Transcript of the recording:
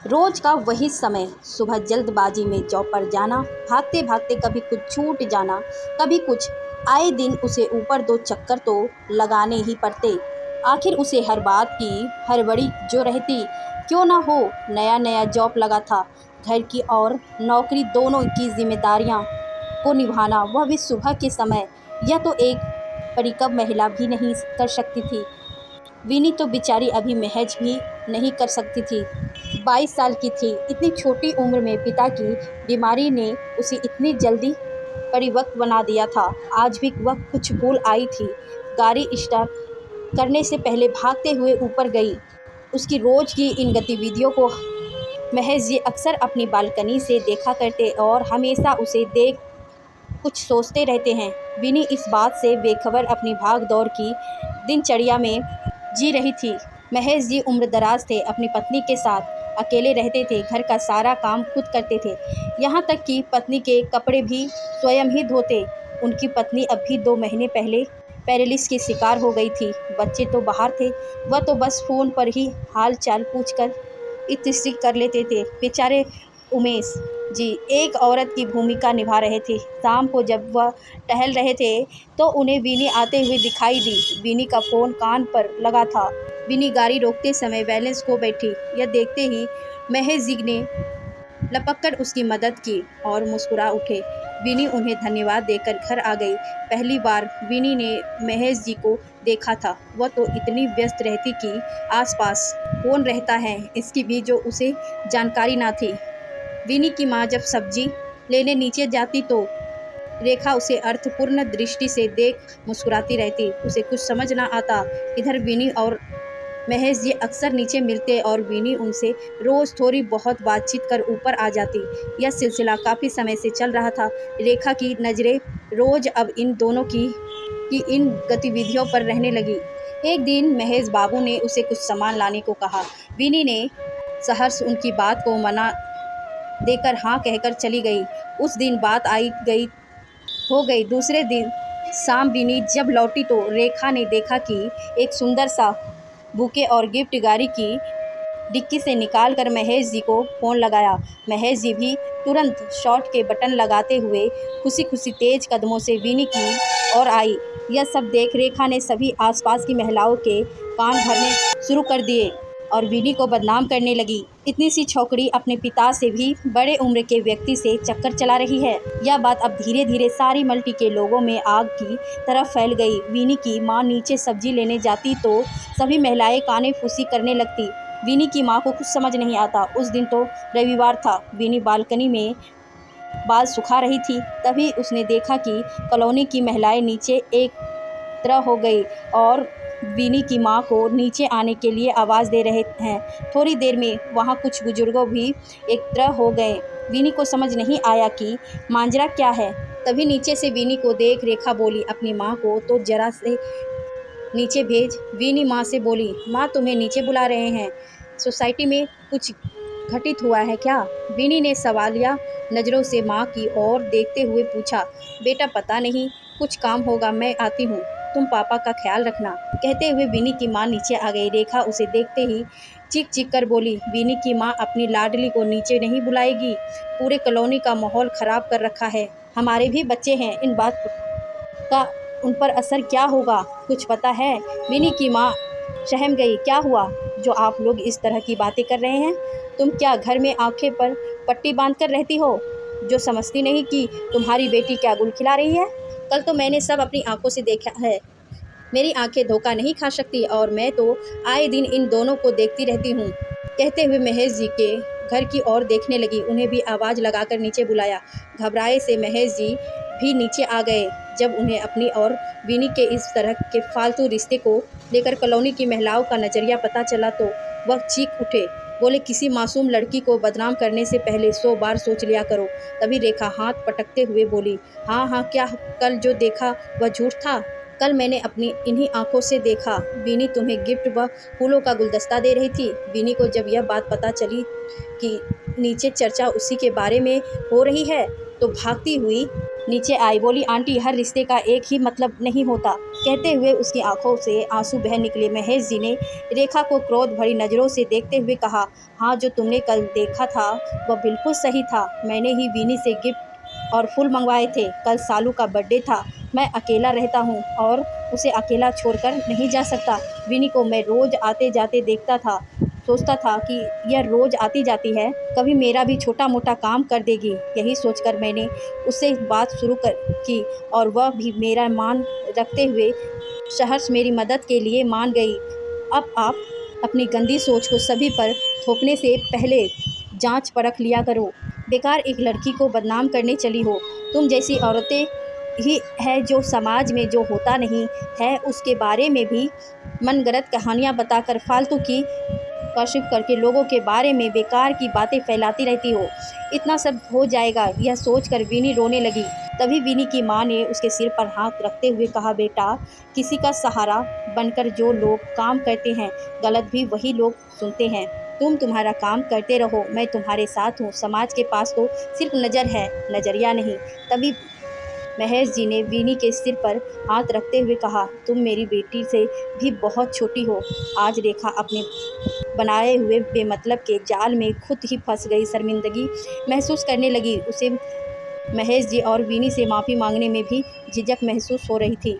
रोज का वही समय, सुबह जल्दबाजी में जॉब पर जाना, भागते भागते कभी कुछ छूट जाना, कभी कुछ। आए दिन उसे ऊपर दो चक्कर तो लगाने ही पड़ते। आखिर उसे हर बात की हड़बड़ी जो रहती। क्यों ना हो, नया नया जॉब लगा था, घर की और नौकरी दोनों की जिम्मेदारियां को निभाना, वह भी सुबह के समय। यह तो एक परिकव महिला भी नहीं कर सकती थी। विनी तो बेचारी अभी महज भी नहीं कर सकती थी। 22 साल की थी। इतनी छोटी उम्र में पिता की बीमारी ने उसे इतनी जल्दी परिपक्व बना दिया था। आज भी वह कुछ भूल आई थी। गाड़ी स्टार्ट करने से पहले भागते हुए ऊपर गई। उसकी रोज की इन गतिविधियों को महज जी अक्सर अपनी बालकनी से देखा करते और हमेशा उसे देख कुछ सोचते रहते हैं। विनी इस बात से बेखबर अपनी भाग दौड़ की दिनचर्या में जी रही थी। महेश जी उम्रदराज थे, अपनी पत्नी के साथ अकेले रहते थे, घर का सारा काम खुद करते थे, यहाँ तक कि पत्नी के कपड़े भी स्वयं ही धोते। उनकी पत्नी अब भी 2 महीने पहले पैरालिसिस की शिकार हो गई थी। बच्चे तो बाहर थे, वह तो बस फ़ोन पर ही हाल चाल पूछ कर इत्यादि कर लेते थे। बेचारे उमेश जी एक औरत की भूमिका निभा रहे थे। शाम को जब वह टहल रहे थे तो उन्हें विनी आते हुए दिखाई दी। विनी का फ़ोन कान पर लगा था। विनी गाड़ी रोकते समय बैलेंस खो बैठी। यह देखते ही महेश जी ने लपक कर उसकी मदद की और मुस्कुरा उठे। विनी उन्हें धन्यवाद देकर घर आ गई। पहली बार विनी ने महेश जी को देखा था। वह तो इतनी व्यस्त रहती कि आसपास कौन रहता है इसकी भी जो उसे जानकारी ना थी। विनी की माँ जब सब्जी लेने नीचे जाती तो रेखा उसे अर्थपूर्ण दृष्टि से देख मुस्कुराती रहती। उसे कुछ समझ ना आता। इधर विनी और महेश जी अक्सर नीचे मिलते और विनी उनसे रोज़ थोड़ी बहुत बातचीत कर ऊपर आ जाती। यह सिलसिला काफ़ी समय से चल रहा था। रेखा की नज़रें रोज़ अब इन दोनों की इन गतिविधियों पर रहने लगी। एक दिन महेश बाबू ने उसे कुछ सामान लाने को कहा। विनी ने सहर्ष उनकी बात को मना देकर हाँ कहकर चली गई। उस दिन बात आई गई हो गई। दूसरे दिन शाम विनी जब लौटी तो रेखा ने देखा कि एक सुंदर सा बुके और गिफ्ट गाड़ी की डिक्की से निकाल कर महेश जी को फ़ोन लगाया। महेश जी भी तुरंत शॉट के बटन लगाते हुए खुशी खुशी तेज कदमों से विनी की ओर आई। यह सब देख रेखा ने सभी आसपास की महिलाओं के कान भरने शुरू कर दिए और विनी को बदनाम करने लगी। इतनी सी छोकरी अपने पिता से भी बड़े उम्र के व्यक्ति से चक्कर चला रही है। यह बात अब धीरे धीरे सारी मल्टी के लोगों में आग की तरह फैल गई। विनी की माँ नीचे सब्जी लेने जाती तो सभी महिलाएं काने फूसी करने लगती। विनी की माँ को कुछ समझ नहीं आता। उस दिन तो रविवार था। विनी बालकनी में बाल सुखा रही थी, तभी उसने देखा कि कॉलोनी की महिलाएं नीचे एक तरह हो गई और विनी की माँ को नीचे आने के लिए आवाज़ दे रहे हैं। थोड़ी देर में वहाँ कुछ बुजुर्गों भी एक तरह हो गए। विनी को समझ नहीं आया कि मांजरा क्या है। तभी नीचे से विनी को देख रेखा बोली, अपनी माँ को तो जरा से नीचे भेज। विनी माँ से बोली, माँ तुम्हें नीचे बुला रहे हैं, सोसाइटी में कुछ घटित हुआ है क्या? विनी ने सवालिया नज़रों से माँ की ओर देखते हुए पूछा, बेटा पता नहीं, कुछ काम होगा, मैं आती हूँ, तुम पापा का ख्याल रखना। कहते हुए विनी की माँ नीचे आ गई। रेखा उसे देखते ही चीख चीख कर बोली, विनी की माँ अपनी लाडली को नीचे नहीं बुलाएगी, पूरे कॉलोनी का माहौल ख़राब कर रखा है। हमारे भी बच्चे हैं, इन बात का उन पर असर क्या होगा कुछ पता है? विनी की माँ सहम गई। क्या हुआ जो आप लोग इस तरह की बातें कर रहे हैं? तुम क्या घर में आंखें पर पट्टी बांध कर रहती हो, जो समझती नहीं कि तुम्हारी बेटी क्या गुल खिला रही है? कल तो मैंने सब अपनी आंखों से देखा है। मेरी आंखें धोखा नहीं खा सकती और मैं तो आए दिन इन दोनों को देखती रहती हूँ। कहते हुए महेश जी के घर की ओर देखने लगी। उन्हें भी आवाज़ लगाकर नीचे बुलाया। घबराए से महेश जी भी नीचे आ गए। जब उन्हें अपनी और विनी के इस तरह के फालतू रिश्ते को लेकर कॉलोनी की महिलाओं का नज़रिया पता चला तो वह चीख उठे। बोले, किसी मासूम लड़की को बदनाम करने से पहले 100 बार सोच लिया करो। तभी रेखा हाथ पटकते हुए बोली, हाँ हाँ, क्या कल जो देखा वह झूठ था? कल मैंने अपनी इन्हीं आंखों से देखा, विनी तुम्हें गिफ्ट व फूलों का गुलदस्ता दे रही थी। विनी को जब यह बात पता चली कि नीचे चर्चा उसी के बारे में हो रही है तो भागती हुई नीचे आई, बोली, आंटी, हर रिश्ते का एक ही मतलब नहीं होता। कहते हुए उसकी आंखों से आंसू बह निकले। महेश जी ने रेखा को क्रोध भरी नज़रों से देखते हुए कहा, हाँ, जो तुमने कल देखा था वह बिल्कुल सही था। मैंने ही विनी से गिफ्ट और फूल मंगवाए थे। कल सालू का बर्थडे था। मैं अकेला रहता हूँ और उसे अकेला छोड़कर नहीं जा सकता। विनी को मैं रोज़ आते जाते देखता था, सोचता था कि यह रोज़ आती जाती है, कभी मेरा भी छोटा मोटा काम कर देगी। यही सोचकर मैंने उससे बात शुरू की और वह भी मेरा मान रखते हुए सहर्ष मेरी मदद के लिए मान गई। अब आप अपनी गंदी सोच को सभी पर थोपने से पहले जांच परख लिया करो। बेकार एक लड़की को बदनाम करने चली हो। तुम जैसी औरतें ही है जो समाज में जो होता नहीं है उसके बारे में भी मनगढ़ंत कहानियाँ बताकर फालतू की गॉसिप करके लोगों के बारे में बेकार की बातें फैलाती रहती हो। इतना सब हो जाएगा, यह सोचकर विनी रोने लगी। तभी विनी की माँ ने उसके सिर पर हाथ रखते हुए कहा, बेटा, किसी का सहारा बनकर जो लोग काम करते हैं, गलत भी वही लोग सुनते हैं। तुम तुम्हारा काम करते रहो, मैं तुम्हारे साथ हूँ। समाज के पास तो सिर्फ नज़र है, नज़रिया नहीं। तभी महेश जी ने विनी के सिर पर हाथ रखते हुए कहा, तुम मेरी बेटी से भी बहुत छोटी हो। आज रेखा अपने बनाए हुए बेमतलब के जाल में खुद ही फंस गई। शर्मिंदगी महसूस करने लगी। उसे महेश जी और विनी से माफ़ी मांगने में भी झिझक महसूस हो रही थी।